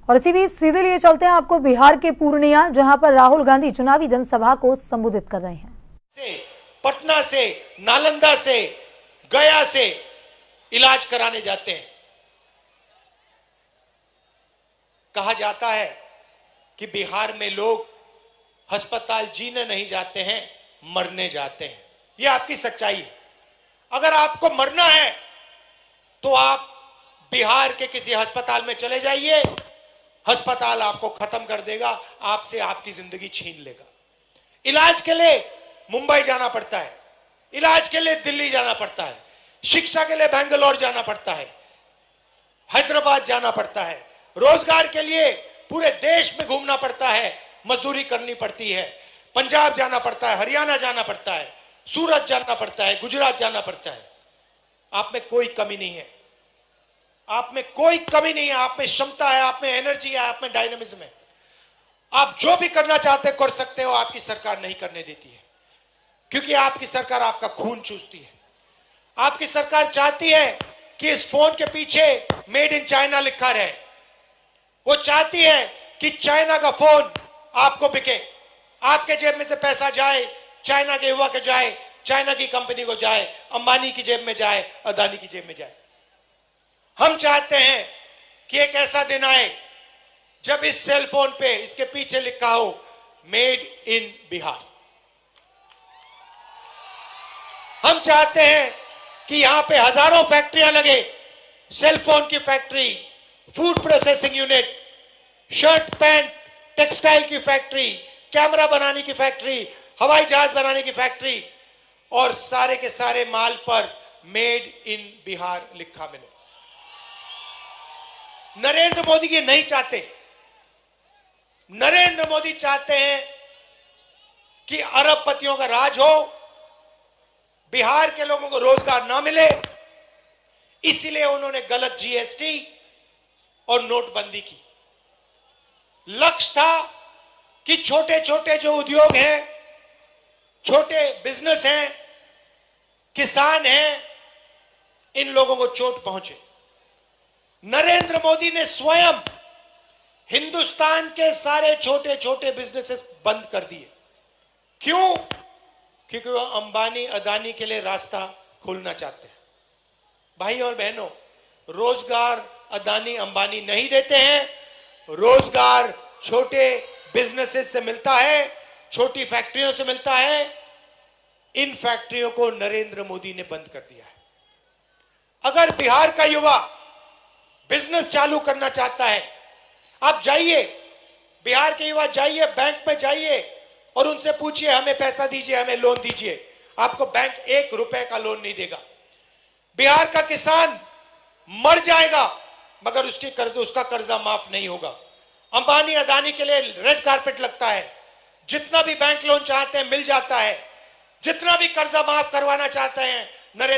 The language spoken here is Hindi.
और इसी बीच सीधे लिए चलते हैं आपको बिहार के पूर्णिया, जहां पर राहुल गांधी चुनावी जनसभा को संबोधित कर रहे हैं। पटना से, नालंदा से, गया से इलाज कराने जाते हैं। कहा जाता है कि बिहार में लोग अस्पताल जीने नहीं जाते हैं, मरने जाते हैं। यह आपकी सच्चाई है। अगर आपको मरना है तो आप बिहार के किसी अस्पताल में चले जाइए, अस्पताल आपको खत्म कर देगा, आपसे आपकी जिंदगी छीन लेगा। इलाज के लिए मुंबई जाना पड़ता है, इलाज के लिए दिल्ली जाना पड़ता है, शिक्षा के लिए बेंगलोर जाना पड़ता है, हैदराबाद जाना पड़ता है, रोजगार के लिए पूरे देश में घूमना पड़ता है, मजदूरी करनी पड़ती है, पंजाब जाना पड़ता है, हरियाणा जाना पड़ता है, सूरत जाना पड़ता है, गुजरात जाना पड़ता है। आप में कोई कमी नहीं है, आप में कोई कमी नहीं है, आप में क्षमता है, आप में एनर्जी है, आप में डायनामिज्म है। आप जो भी करना चाहते कर सकते हो, आपकी सरकार नहीं करने देती है, क्योंकि आपकी सरकार आपका खून चूसती है। आपकी सरकार चाहती है कि इस फोन के पीछे मेड इन चाइना लिखा रहे। वो चाहती है कि चाइना का फोन आपको बिके, आपके जेब में से पैसा जाए, चाइना के युवा के जाए, चाइना की कंपनी को जाए, अंबानी की जेब में जाए, अदानी की जेब में जाए। हम चाहते हैं कि एक ऐसा दिन आए जब इस सेल फोन पे इसके पीछे लिखा हो मेड इन बिहार। हम चाहते हैं कि यहां पे हजारों फैक्ट्रियां लगे, सेल फोन की factory, food processing unit, shirt pant textile की फैक्ट्री, कैमरा बनाने की फैक्ट्री, हवाई जहाज बनाने की फैक्ट्री, और सारे के सारे माल पर मेड इन बिहार लिखा मिले। नरेंद्र मोदी ये नहीं चाहते। नरेंद्र मोदी चाहते हैं कि अरबपतियों का राज हो, बिहार के लोगों को रोजगार ना मिले, इसलिए उन्होंने गलत जीएसटी और नोटबंदी की। लक्ष्य था कि छोटे छोटे जो उद्योग हैं, छोटे बिजनेस हैं, किसान हैं, इन लोगों को चोट पहुंचे। नरेंद्र मोदी ने स्वयं हिंदुस्तान के सारे छोटे छोटे बिजनेसेस बंद कर दिए। क्यों? क्योंकि वो अंबानी अदानी के लिए रास्ता खोलना चाहते हैं। भाई और बहनों, रोजगार अदानी अंबानी नहीं देते हैं, रोजगार छोटे बिजनेसेस से मिलता है, छोटी फैक्ट्रियों से मिलता है। इन फैक्ट्रियों को नरेंद्र मोदी ने बंद कर दिया है। अगर बिहार का युवा बिजनेस चालू करना चाहता है, आप जाइए, बिहार के युवा जाइए, बैंक में जाइए और उनसे पूछिए हमें पैसा दीजिए, हमें लोन दीजिए। आपको बैंक 1 रुपए का लोन नहीं देगा। बिहार का किसान मर जाएगा मगर उसका कर्जा माफ नहीं होगा। अंबानी अदानी के लिए रेड कारपेट लगता है, जितना भी बैंक लोन चाहते हैं मिल जाता है, जितना भी कर्जा माफ करवाना चाहते हैं नरेंद्र